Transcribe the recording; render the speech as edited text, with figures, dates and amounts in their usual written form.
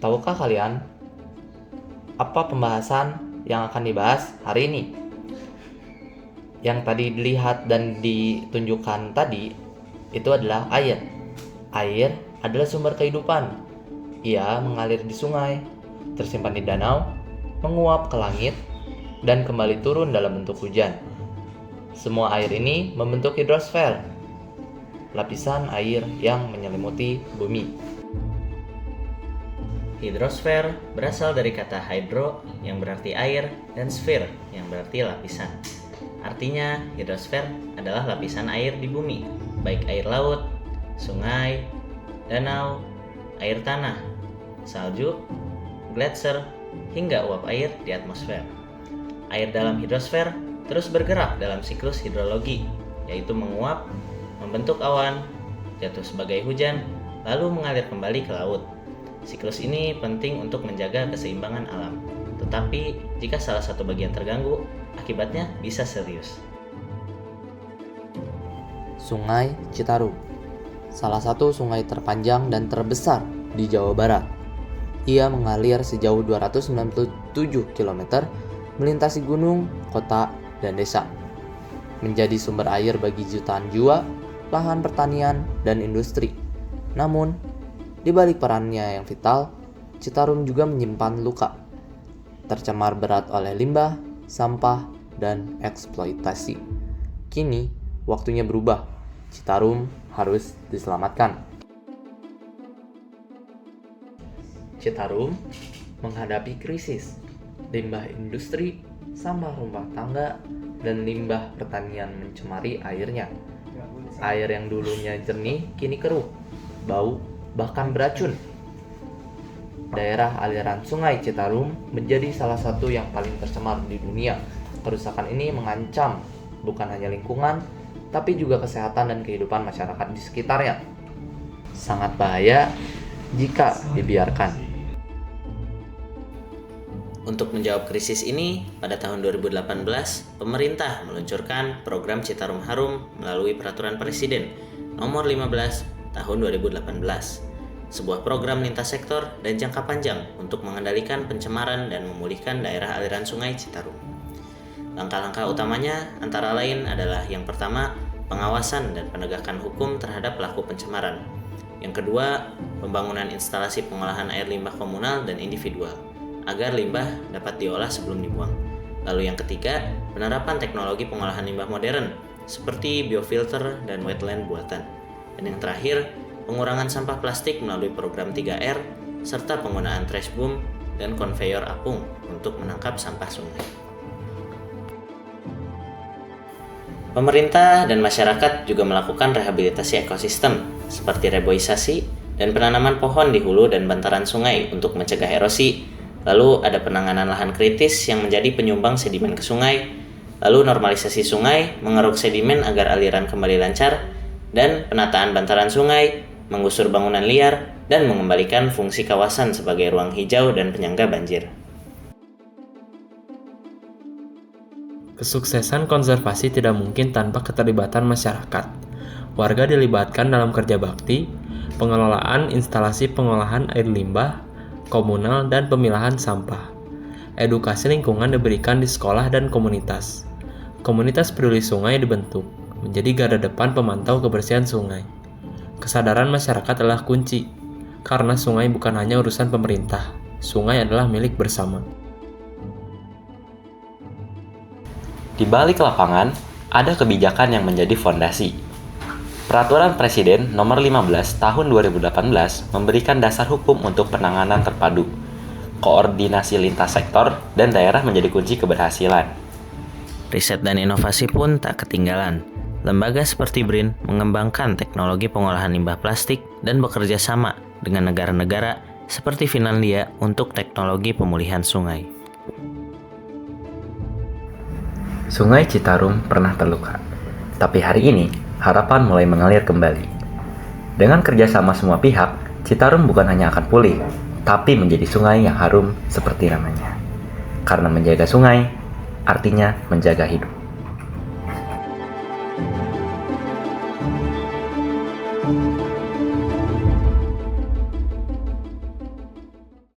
Tahukah kalian apa pembahasan yang akan dibahas hari ini? Yang tadi dilihat dan ditunjukkan tadi itu adalah air. Air adalah sumber kehidupan. Ia mengalir di sungai, tersimpan di danau, menguap ke langit, dan kembali turun dalam bentuk hujan. Semua air ini membentuk hidrosfer, lapisan air yang menyelimuti bumi. Hidrosfer berasal dari kata hydro yang berarti air dan sphere yang berarti lapisan. Artinya, hidrosfer adalah lapisan air di bumi, baik air laut, sungai, danau, air tanah, salju, gletser, hingga uap air di atmosfer. Air dalam hidrosfer terus bergerak dalam siklus hidrologi, yaitu menguap, membentuk awan, jatuh sebagai hujan, lalu mengalir kembali ke laut. Siklus ini penting untuk menjaga keseimbangan alam. Tetapi, jika salah satu bagian terganggu, akibatnya bisa serius. Sungai Citarum, salah satu sungai terpanjang dan terbesar di Jawa Barat. Ia mengalir sejauh 297 km, melintasi gunung, kota, dan desa. Menjadi sumber air bagi jutaan jiwa, lahan pertanian, dan industri. Namun, di balik perannya yang vital, Citarum juga menyimpan luka. Tercemar berat oleh limbah, sampah, dan eksploitasi. Kini, waktunya berubah. Citarum harus diselamatkan. Citarum menghadapi krisis. Limbah industri, sampah rumah tangga, dan limbah pertanian mencemari airnya. Air yang dulunya jernih kini keruh, bau, bahkan beracun. Daerah aliran Sungai Citarum menjadi salah satu yang paling tercemar di dunia. Kerusakan ini mengancam bukan hanya lingkungan, tapi juga kesehatan dan kehidupan masyarakat di sekitarnya. Sangat bahaya jika dibiarkan. Untuk menjawab krisis ini, pada tahun 2018, pemerintah meluncurkan program Citarum Harum melalui Peraturan Presiden Nomor 15 Tahun 2018. Sebuah program lintas sektor dan jangka panjang untuk mengendalikan pencemaran dan memulihkan daerah aliran Sungai Citarum. Langkah-langkah utamanya antara lain adalah yang pertama, pengawasan dan penegakan hukum terhadap pelaku pencemaran. Yang kedua, pembangunan instalasi pengolahan air limbah komunal dan individual agar limbah dapat diolah sebelum dibuang. Lalu yang ketiga, penerapan teknologi pengolahan limbah modern seperti biofilter dan wetland buatan. Dan yang terakhir, pengurangan sampah plastik melalui program 3R serta penggunaan trash boom dan konveyor apung untuk menangkap sampah sungai. Pemerintah dan masyarakat juga melakukan rehabilitasi ekosistem seperti reboisasi dan penanaman pohon di hulu dan bantaran sungai untuk mencegah erosi. Lalu ada penanganan lahan kritis yang menjadi penyumbang sedimen ke sungai. Lalu normalisasi sungai, mengeruk sedimen agar aliran kembali lancar, dan penataan bantaran sungai, menggusur bangunan liar, dan mengembalikan fungsi kawasan sebagai ruang hijau dan penyangga banjir. Kesuksesan konservasi tidak mungkin tanpa keterlibatan masyarakat. Warga dilibatkan dalam kerja bakti, pengelolaan instalasi pengolahan air limbah komunal, dan pemilahan sampah. Edukasi lingkungan diberikan di sekolah dan komunitas. Komunitas peduli sungai dibentuk, menjadi garda depan pemantau kebersihan sungai. Kesadaran masyarakat adalah kunci, karena sungai bukan hanya urusan pemerintah, sungai adalah milik bersama. Di balik lapangan, ada kebijakan yang menjadi fondasi. Peraturan Presiden Nomor 15 Tahun 2018 memberikan dasar hukum untuk penanganan terpadu. Koordinasi lintas sektor dan daerah menjadi kunci keberhasilan. Riset dan inovasi pun tak ketinggalan. Lembaga seperti BRIN mengembangkan teknologi pengolahan limbah plastik dan bekerja sama dengan negara-negara seperti Finlandia untuk teknologi pemulihan sungai. Sungai Citarum pernah terluka, tapi hari ini harapan mulai mengalir kembali. Dengan kerjasama semua pihak, Citarum bukan hanya akan pulih, tapi menjadi sungai yang harum seperti namanya. Karena menjaga sungai, artinya menjaga hidup.